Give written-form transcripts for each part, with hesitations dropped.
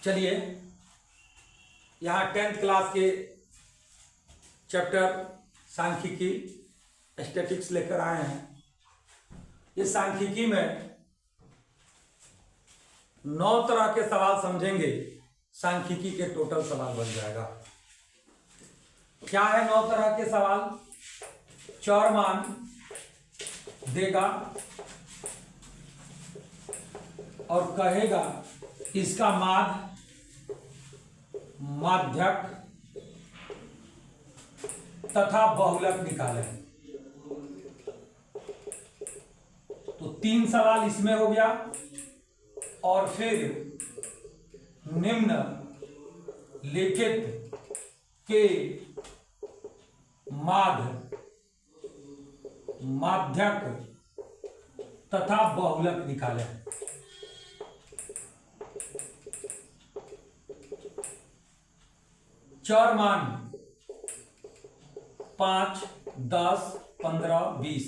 चलिए यहाँ 10th class के चैप्टर सांख्यिकी स्टैटिक्स लेकर आए हैं। इस सांख्यिकी में 9 तरह के सवाल समझेंगे। सांख्यिकी के टोटल सवाल बन जाएगा। क्या है 9 तरह के सवाल? चर मान देगा और कहेगा इसका माध्य, माध्यक तथा बहुलक निकालें। तो 3 सवाल इसमें हो गया और फिर निम्न लिखित के माध्य, माध्यक तथा बहुलक निकालें। चर मान 5, 10, 15, 20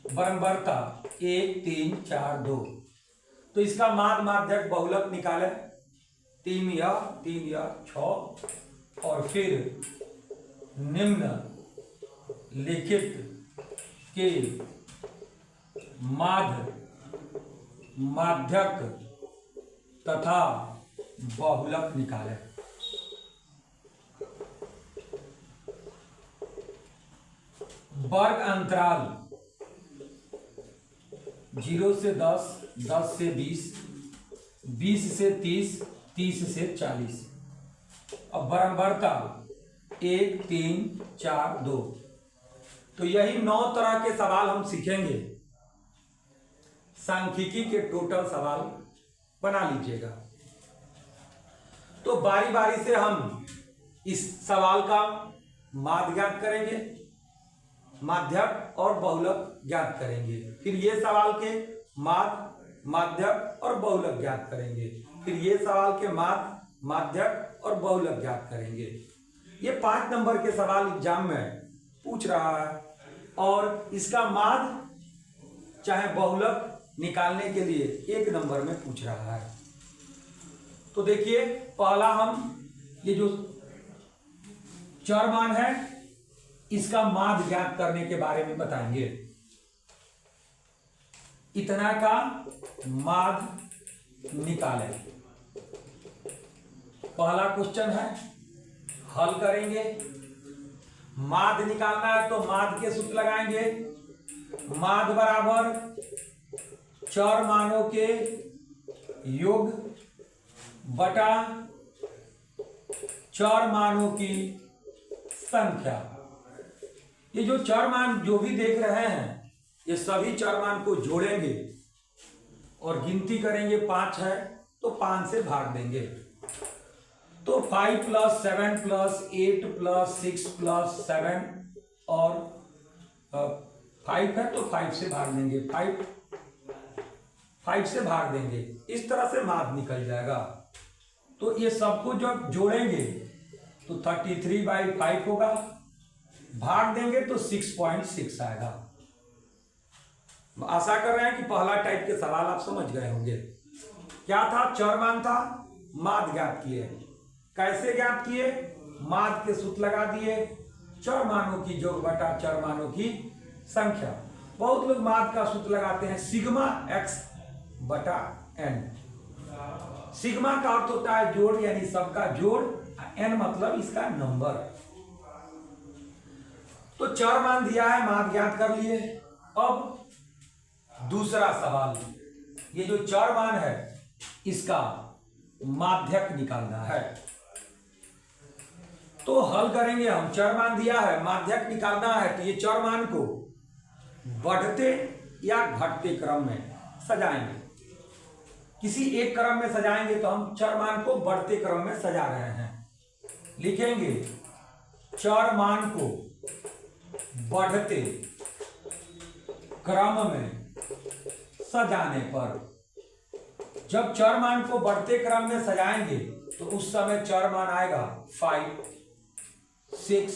बराबरता 1, 3, 4, 2। तो इसका माध्य, माध्यक, बहुलक निकाले। 3 या 6 और फिर निम्न लिखित के माध्य, माध्यक तथा बहुलक निकाले। वर्ग अंतराल 0 से 10, 10 से 20, 20 से 30, 30 से 40 और बराबरता 1, 3, 4, 2। तो यही 9 तरह के सवाल हम सीखेंगे। सांख्यिकी के टोटल सवाल बना लीजिएगा। तो बारी बारी से हम इस सवाल का माध्य ज्ञात करेंगे, माध्यक और बहुलक ज्ञात करेंगे। फिर ये सवाल के माध्य, माध्यक और बहुलक ज्ञात करेंगे। फिर ये सवाल के माध्य, माध्यक और बहुलक ज्ञात करेंगे। ये 5 नंबर के सवाल एग्जाम में पूछ रहा है और इसका माध्य चाहे बहुलक निकालने के लिए 1 नंबर में पूछ रहा है। तो देखिए, पहला हम ये जो चर मान है इसका माध्य ज्ञात करने के बारे में बताएंगे। इतना का माध्य निकालें। पहला क्वेश्चन है, हल करेंगे। माध्य निकालना है तो माध्य के सूत्र लगाएंगे। माध्य बराबर चर मानों के योग बटा चर मानों की संख्या। ये जो चर मान जो भी देख रहे हैं ये सभी चर मान को जोड़ेंगे और गिनती करेंगे। 5 है तो 5 से भाग देंगे। तो 5 + 7 + 8 + 6 + 7 और 5 है तो 5 से भाग देंगे। 5 से भाग देंगे। इस तरह से माध्य निकल जाएगा। तो ये सबको जब जोड़ेंगे तो 33/5 होगा। भाग देंगे तो 6.6 आएगा। आशा कर रहे हैं कि पहला टाइप के सवाल आप समझ गए होंगे। क्या था? चर मान था, माध्य ज्ञात किए। कैसे ज्ञात किए? माध्य के सूत्र लगा दिए। चर मानों की योग बटा चर मानों की संख्या। बहुत लोग माध्य का सूत्र लगाते हैं सिग्मा x बटा n। सिग्मा का अर्थ होता है जोड़, यानी सबका जोड़। n मतलब इसका नंबर। तो चर मान दिया है, माध्य ज्ञात कर लिए। अब दूसरा सवाल, ये जो चर मान है इसका माध्यक निकालना है। तो हल करेंगे हम। चर मान दिया है, माध्यक निकालना है। तो ये चर मान को बढ़ते या घटते क्रम में सजाएंगे। किसी एक क्रम में सजाएंगे तो हम चर मान को बढ़ते क्रम में सजा रहे हैं। लिखेंगे चर मान को बढ़ते क्रम में सजाने पर। जब चर मान को बढ़ते क्रम में सजाएंगे तो उस समय चर मान आएगा 5, 6,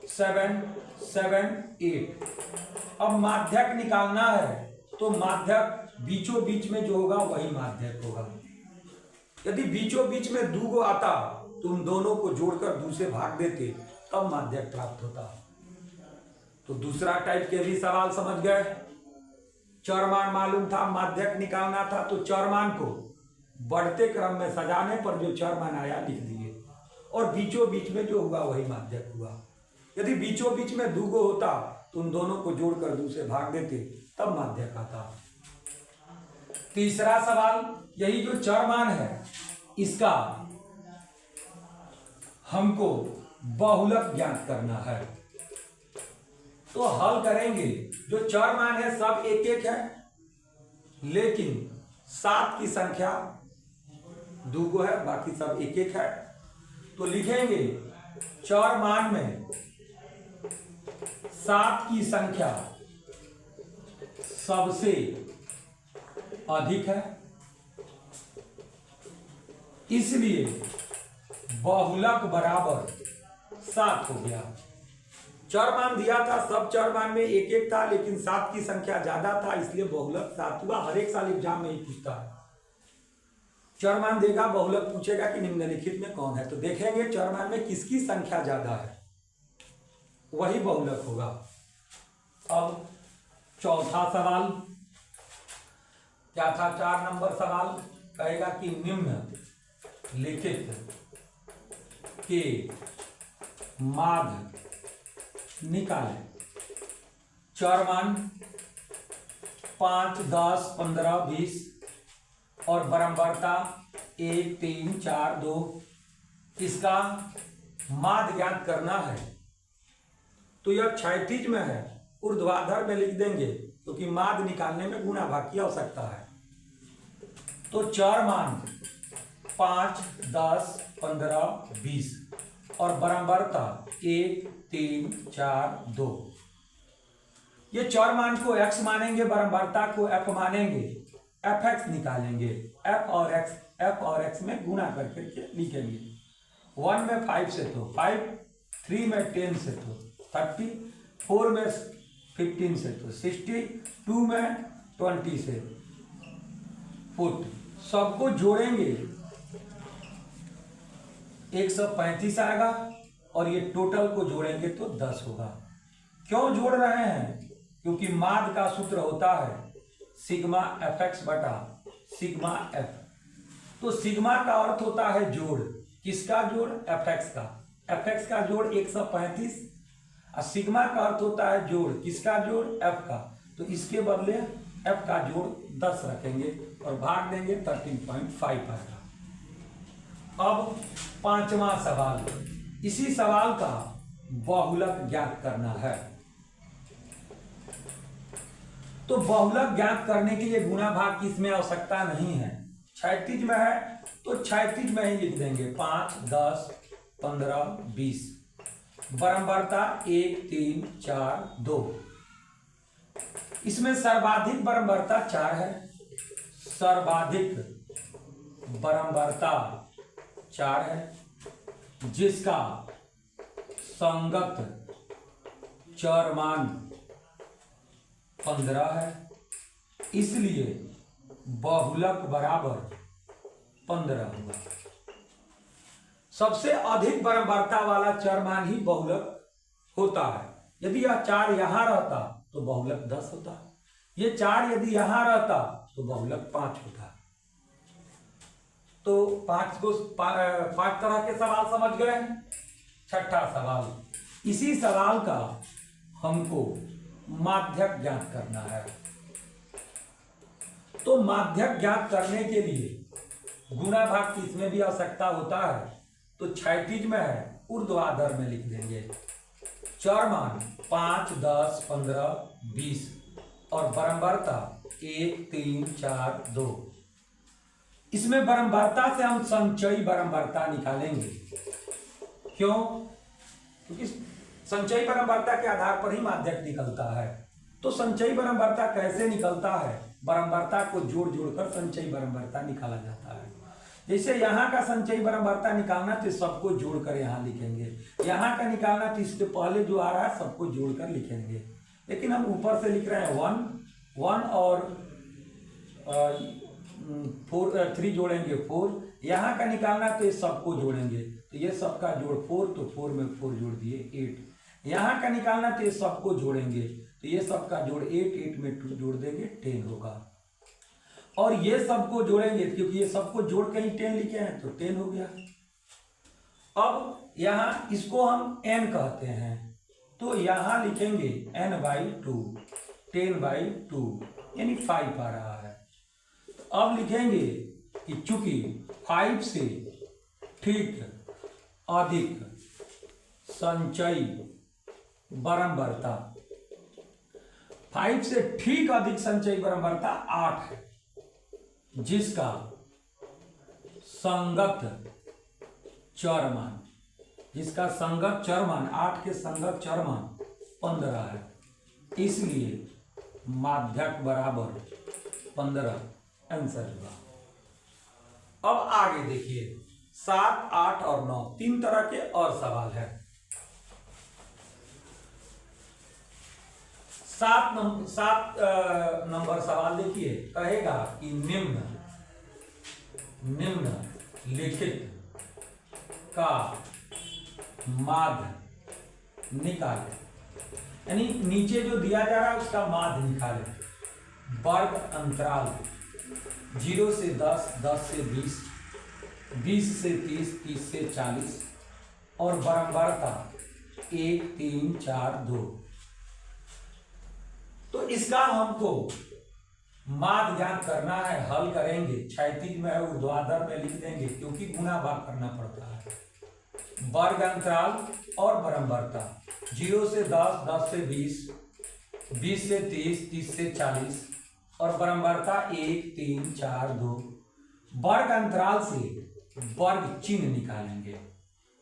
7, 7, 8। अब माध्यक निकालना है तो माध्यक बीचों बीच में जो होगा वही माध्यक होगा। यदि बीचों बीच में दूगो आता तो उन दोनों को जोड़कर दूसरे भाग देते, तब माध्यक प्राप्त होता। तो दूसरा टाइप के भी सवाल समझ गए। चरमान मालूम था, माध्यक निकालना था, तो चरमान को बढ़ते क्रम में सजाने पर जो चरमान आया लिख दिए, और बीचों बीच में जो हुआ वही माध्यक हुआ। यदि बीचों बीच में दूगो होता तो उन दोनों को जोड़कर दूसरे भाग देते, तब माध्यक आता। तीसरा सवाल, यही जो चरमान है इसका हमको बहुलक ज्ञात करना है। तो हल करेंगे। जो चरमान है सब एक एक है, लेकिन 7 की संख्या दूगो है, बाकी सब एक एक है। तो लिखेंगे चरमान में 7 की संख्या सबसे अधिक है, इसलिए बहुलक बराबर 7 हो गया। चरमान दिया था, सब चरमान में एक एक था, लेकिन 7 की संख्या ज्यादा था, इसलिए बहुलक 7 हुआ। हर एक साल एग्जाम में ही पूछता है, चरमान देगा, बहुलक पूछेगा कि निम्नलिखित में कौन है। तो देखेंगे चरमान में किसकी संख्या ज्यादा है, वही बहुलक होगा। अब चौथा सवाल क्या था? 4 नंबर सवाल कहेगा कि निम्नलिखित के माध्य निकालें। चरमान 5, 10, 15, 20 और बारंबारता 1, 3, 4, 2, इसका माध्य ज्ञात करना है। तो यह क्षैतिज में है, ऊर्ध्वाधर में लिख देंगे, क्योंकि माध्य निकालने में गुणा भाग की आवश्यकता है। तो चरमान 5, 10, 15, 20 और बारंबारता 1, 3, 4, 2। ये चरमान को x मानेंगे, बारंबारता को f मानेंगे, fx निकालेंगे। f और x में गुणा करके लिखेंगे। 1 में 5 से तो 5, 3 में 10 से तो 30, 4 में 15 से तो 60, 2 में 20 से फुट। सबको जोड़ेंगे 135 आएगा, और ये टोटल को जोड़ेंगे तो 10 होगा। क्यों जोड़ रहे हैं? क्योंकि माध्य का सूत्र होता है सिग्मा fx बटा सिग्मा f। तो सिग्मा का अर्थ होता है जोड़। किसका जोड़? fx का। fx का जोड़ 135, और सिग्मा का अर्थ होता है जोड़। किसका जोड़? f का। तो इसके बदले f का जोड़ 10 रखेंगे और भाग देंगे, 13.5 आएगा। अब 5वां सवाल, इसी सवाल का बहुलक ज्ञात करना है। तो बहुलक ज्ञात करने के लिए गुणा भाग की इसमें आवश्यकता नहीं है। क्षैतिज में है तो क्षैतिज में ही लिख देंगे। 5, 10, 15, 20, बारंबारता 1, 3, 4, 2। इसमें सर्वाधिक बारंबारता 4 है, सर्वाधिक बारंबारता 4 है, जिसका संगत चरमान 15 है, इसलिए बहुलक बराबर 15 हुआ। सबसे अधिक बारंबारता वाला चरमान ही बहुलक होता है। यदि यह 4 यहां रहता तो बहुलक 10 होता, ये 4 यदि यहां रहता तो बहुलक 5 होता। तो 5 तरह के सवाल समझ गए। छठा सवाल, इसी सवाल का हमको माध्यक ज्ञात करना है। तो माध्यक ज्ञात करने के लिए गुणा भाग की इसमें भी आवश्यकता होता है। तो क्षैतिज में है, ऊर्ध्वाधर में लिख देंगे। चरमान 5, 10, 15, 20 और बारंबारता 1, 3, 4, 2। इसमें बारंबारता से हम संचयी बारंबारता निकालेंगे। क्यों? क्योंकि संचयी बारंबारता के आधार पर ही माध्यक निकलता है। तो संचयी बारंबारता कैसे निकलता है? बारंबारता को जोड़ जोड़कर संचयी बारंबारता निकाला जाता है। जैसे यहाँ का संचयी बारंबारता निकालना तो सबको जोड़कर यहाँ लिखेंगे, यहाँ का निकालना तो इसके पहले जो आ रहा है सबको जोड़कर लिखेंगे। लेकिन हम ऊपर से लिख रहे हैं 1 और 3 जोड़ेंगे 4, यहाँ का निकालना तो ये सबको जोड़ेंगे, तो ये सबका जोड़ 4, तो 4 में 4 जोड़ दिए 8। यहाँ का निकालना तो ये सबको जोड़ेंगे, तो ये सबका जोड़ 8 में 2 जोड़ देंगे 10 होगा। और ये सबको जोड़ेंगे क्योंकि ये सबको जोड़ के ही 10 लिखे हैं, तो 10 हो गया। अब यहाँ इसको हम n कहते हैं, तो यहाँ लिखेंगे n/2, 10/2 यानी 5 आ रहा है। तो अब लिखेंगे कि चूंकि 5 से ठीक अधिक संचयी बारंबारता, 5 से ठीक अधिक संचयी बारंबारता 8 है, जिसका संगत चर मान, 8 के संगत चर मान 15 है, इसलिए माध्यक बराबर 15 आंसर होगा। अब आगे देखिए 7, 8 और 9 3 तरह के और सवाल है। 7 नंबर सवाल देखिए, कहेगा कि निम्नलिखित का माध्य निकाले, यानी नीचे जो दिया जा रहा है उसका माध्य निकाले। वर्ग अंतराल 0 से 10, 10 से 20, 20 से 30, 30 से 40 और बारंबारता 1, 3, 4, 2। तो इसका हमको माध्य ज्ञात करना है, हल करेंगे। क्षैतिज में ऊर्ध्वाधर में लिख देंगे क्योंकि गुणा भाग करना पड़ता है। वर्ग अंतराल और बारंबारता 0 से 10, 10 से 20, 20 से 30, 30 से 40 और बारंबारता 1, 3, 4, 2। वर्ग अंतराल से वर्ग चिन्ह निकालेंगे।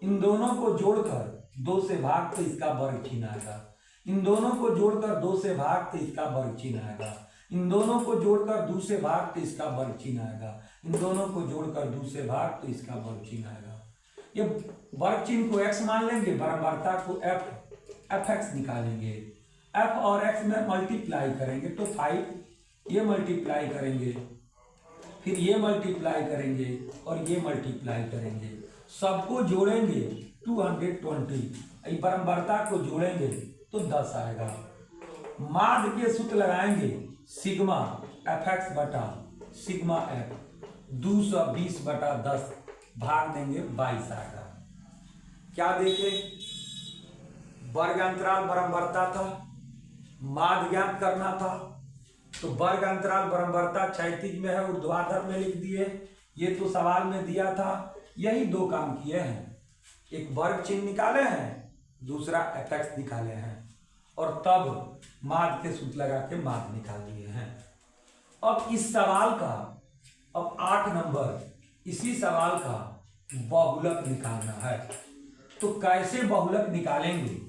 इन दोनों को जोड़कर 2 से भाग तो इसका वर्ग चिन्ह आएगा, इन दोनों को जोड़कर 2 से भाग तो इसका वर्ग चिन्ह आएगा, इन दोनों को जोड़कर 2 से भाग तो इसका वर्ग चिन्ह आएगा, इन दोनों को जोड़कर 2 से भाग तो इसका वर्ग चिन्ह आएगा। ये वर्ग चिन्ह को x मान लेंगे, बारंबारता को fx निकालेंगे। f और x में मल्टीप्लाई करेंगे तो 5, ये मल्टीप्लाई करेंगे, फिर ये मल्टीप्लाई करेंगे और ये मल्टीप्लाई करेंगे, सबको जोड़ेंगे 220, बारंबारता को जोड़ेंगे तो 10 आएगा। माध्य के सूत्र लगाएंगे सिग्मा fx बटा सिग्मा f, 220 बटा 10 भाग देंगे 22 आएगा। क्या देखे, वर्ग अंतराल बारंबारता था, माध्य ज्ञात करना था, तो वर्ग अंतराल बारंबारता क्षैतिज में है, ऊर्ध्वाधर में लिख दिए। ये तो सवाल में दिया था, यही 2 काम किए हैं, एक वर्ग चिन्ह निकाले हैं, दूसरा fx निकाले हैं और तब माध्य के सूत्र लगा के माध्य निकाल दिए हैं। अब इस सवाल का, अब 8 नंबर, इसी सवाल का बहुलक निकालना है। तो कैसे बहुलक निकालेंगे?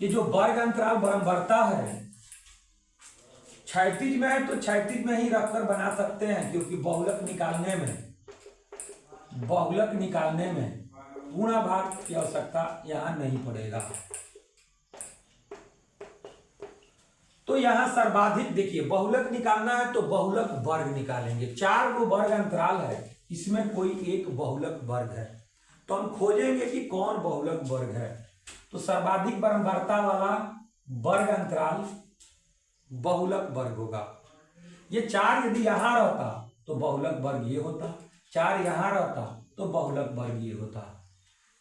ये जो वर्ग अंतराल बारंबारता है क्षैतिज में है तो क्षैतिज में ही रखकर बना सकते हैं, क्योंकि बहुलक निकालने में गुणा भाग की आवश्यकता यहां नहीं पड़ेगा। तो यहां सर्वाधिक देखिए, बहुलक निकालना है तो बहुलक वर्ग निकालेंगे। 4 गो वर्ग अंतराल है, इसमें कोई एक बहुलक वर्ग है, तो हम खोजेंगे कि कौन बहुलक वर्ग है। तो सर्वाधिक बारंबारता वाला वर्ग अंतराल बहुलक वर्ग होगा। ये 4 यदि यहां रहता तो बहुलक वर्ग ये होता, 4 यहां रहता तो बहुलक वर्ग ये होता।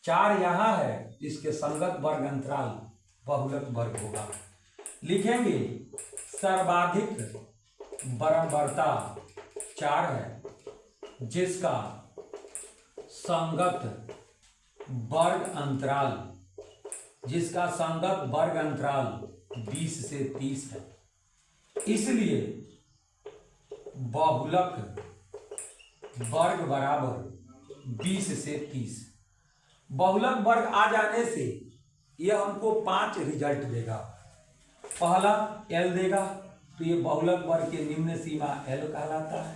4 यहां है, इसके संगत वर्ग अंतराल बहुलक वर्ग होगा। लिखेंगे सर्वाधिक बारंबारता 4 है, जिसका संगत वर्ग अंतराल 20 से 30 है, इसलिए बहुलक वर्ग बराबर 20 से 30। बहुलक वर्ग आ जाने से यह हमको 5 रिजल्ट देगा। पहला L देगा, तो ये बहुलक वर्ग के निम्न सीमा L कहलाता है।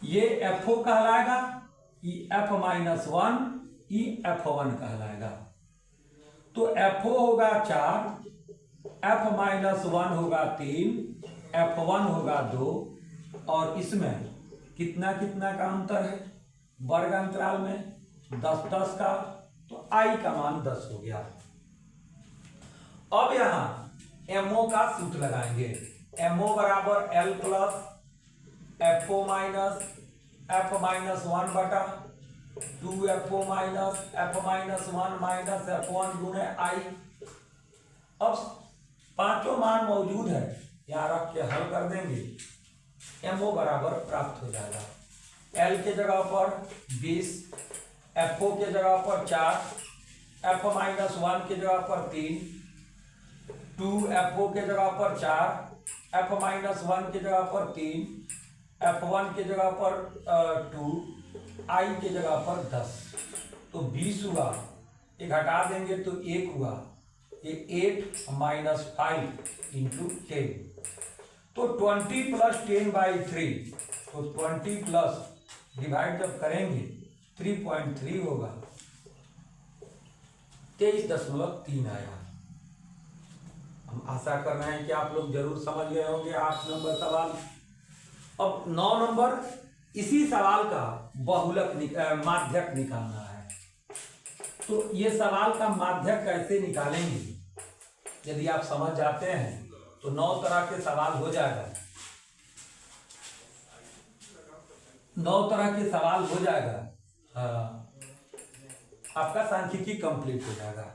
ये FO कहलाएगा, ये F-1, ये F1 कहलाएगा। तो FO होगा 4, F-1 होगा 3, F1 होगा 2 और इसमें कितना कितना का अंतर है वर्ग अंतराल में 10-10 का, तो आई का मान 10 हो गया। अब यहां MO का सूत्र लगाएंगे। MO बराबर L plus FO minus F minus 1 बटा 2FO minus F minus 1 minus F1 गुणे आई। अब पांचों मान मौजूद है, यहाँ रख के हल कर देंगे। MO बराबर प्राप्त हो जाएगा। L के जगह पर 20, FO के जगह पर 4, F माइनस 1 के जगह पर 3, 2FO के जगह पर 4, F माइनस 1 के जगह पर 3, F1 के जगह पर 2, I के जगह पर 10। तो 20 हुआ, एक हटा देंगे तो 1 हुआ, ये 8 माइनस 5 इंटू 10, तो 20 प्लस 10/3, तो 20 प्लस डिवाइड जब करेंगे 3.3 होगा, 23.3 आया। हम आशा कर रहे हैं कि आप लोग जरूर समझ गए होंगे 8 नंबर सवाल। अब 9 नंबर, इसी सवाल का बहुलक माध्यक निकालना है। तो ये सवाल का माध्यक कैसे निकालेंगे, यदि आप समझ जाते हैं तो 9 तरह के सवाल हो जाएगा, 9 तरह के सवाल हो जाएगा। आपका सांख्यिकी कंप्लीट हो जाएगा।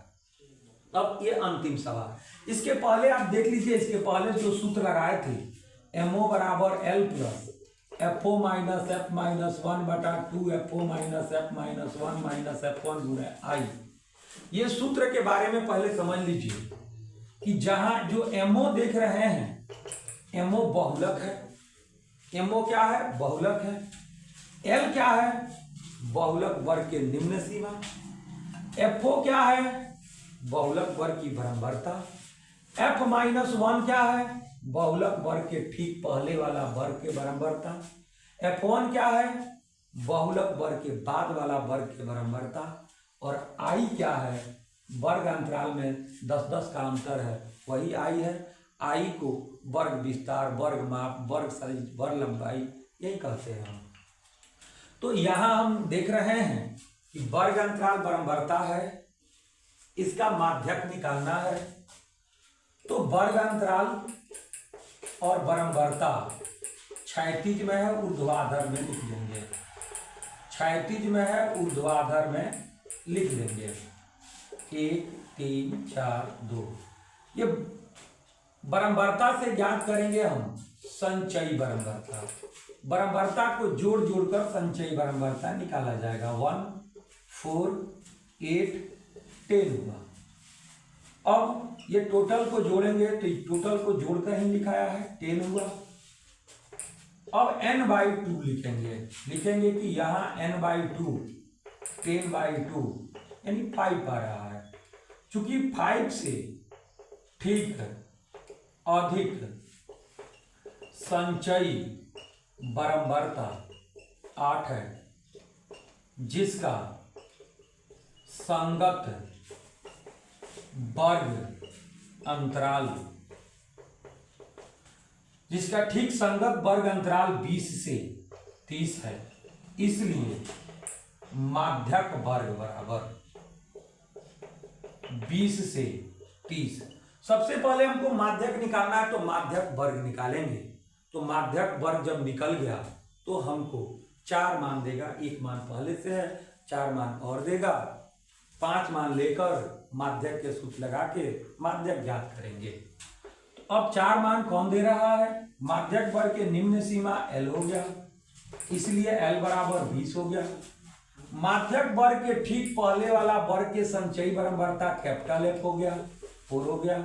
अब ये अंतिम सवाल, इसके पहले आप देख लीजिए, इसके पहले जो सूत्र लगाए थे MO बराबर L plus FO minus F minus 1 बटा 2FO minus F minus 1 minus F1 गुणे I। ये सूत्र के बारे में पहले समझ लीजिए कि जहां जो MO देख रहे हैं, MO बहुलक है। MO क्या है? बहुलक है। L क्या है? बहुलक वर्ग के निम्न सीमा। FO क्या है? बहुलक वर्ग की बराबरता। F माइनस 1 क्या है? बहुलक वर्ग के ठीक पहले वाला वर्ग के बराबरता। F1 क्या है? बहुलक वर्ग के बाद वाला वर्ग के बराबरता। और I क्या है? वर्ग अंतराल में 10-10 का अंतर है, वही I है। I को वर्ग विस्तार, वर्ग माप, वर्ग सदिश, वर्ग लंबाई यही कहते हैं हम। तो यहां हम देख रहे हैं कि वर्ग अंतराल बराबरता है, इसका माध्यक निकालना है। तो वर्ग अंतराल और बराबरता क्षैतिज में है, ऊर्ध्वाधर में लिख देंगे। क्षैतिज में है, ऊर्ध्वाधर में लिख देंगे। 1 3 4 2। ये बराबरता से ज्ञात करेंगे हम संचयी बराबरता। बराबरता को जोड़ जोड़कर संचयी बराबरता निकाला जाएगा। 1 4 8 10 हुआ। अब ये टोटल को जोड़ेंगे तो टोटल को जोड़कर ही लिखाया है, 10 हुआ। अब n/2 लिखेंगे कि यहाँ n/2 10/2 यानी 5 आ रहा है। चूंकि 5 से ठीक अधिक संचयी बराबरता 8 है, जिसका संगत वर्ग अंतराल, जिसका ठीक संगत वर्ग अंतराल 20 से 30 है, इसलिए माध्यक वर्ग बराबर 20 से 30। सबसे पहले हमको माध्यक निकालना है, तो माध्यक वर्ग निकालेंगे। तो माध्यक वर्ग जब निकल गया तो हमको 4 मान देगा। 1 मान पहले से है, 4 मान और देगा। 5 मान लेकर माध्यक के सूत्र लगा के माध्यक ज्ञात करेंगे। तो अब 4 मान कौन दे रहा है? माध्यक वर्ग के निम्न सीमा L हो गया, इसलिए L बराबर 20 हो गया। माध्यक वर्ग के ठीक पहले वाला वर्ग के संचयी बराबरता कैपिटल F हो गया, 4 हो गया।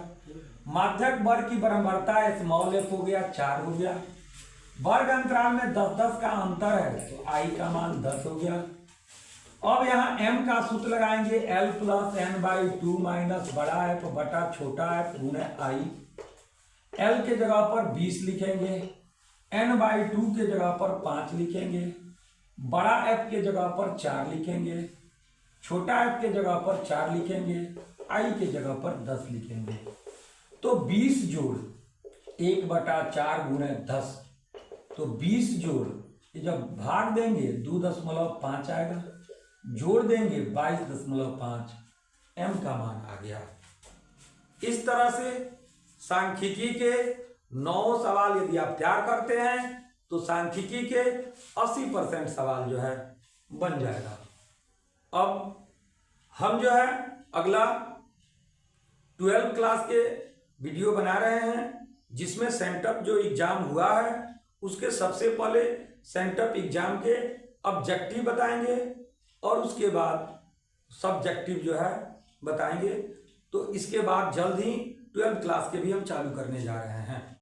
माध्यक वर्ग की बराबरता स्मॉल f हो गया, 4 हो गया। वर्ग अंतराल में 10-10 का अंतर है, तो I का मान 10 हो गया। अब यहाँ M का सूत्र लगाएंगे, L प्लस n/2 माइनस बड़ा F बटा छोटा f गुणे I। L के जगह पर 20 लिखेंगे, n/2 के जगह पर 5 लिखेंगे, बड़ा F के जगह पर 4 लिखेंगे, छोटा f के जगह पर 4 लिखेंगे, I के जगह पर 10 लिखेंगे। तो 20 जोड़ 1/4 गुणे 10, तो 20 जोड़ ये जब भाग देंगे 2.5 आएगा, जोड़ देंगे 22.5, m का मान आ गया। इस तरह से सांख्यिकी के 9 सवाल यदि आप तैयार करते हैं तो सांख्यिकी के 80% सवाल जो है बन जाएगा। अब हम जो है अगला 12th क्लास के वीडियो बना रहे हैं, जिसमें सेंटअप जो एग्जाम हुआ है उसके सबसे पहले सेंटअप एग्जाम के ऑब्जेक्टिव बताएंगे और उसके बाद सब्जेक्टिव जो है बताएंगे। तो इसके बाद जल्द ही 12th क्लास के भी हम चालू करने जा रहे हैं।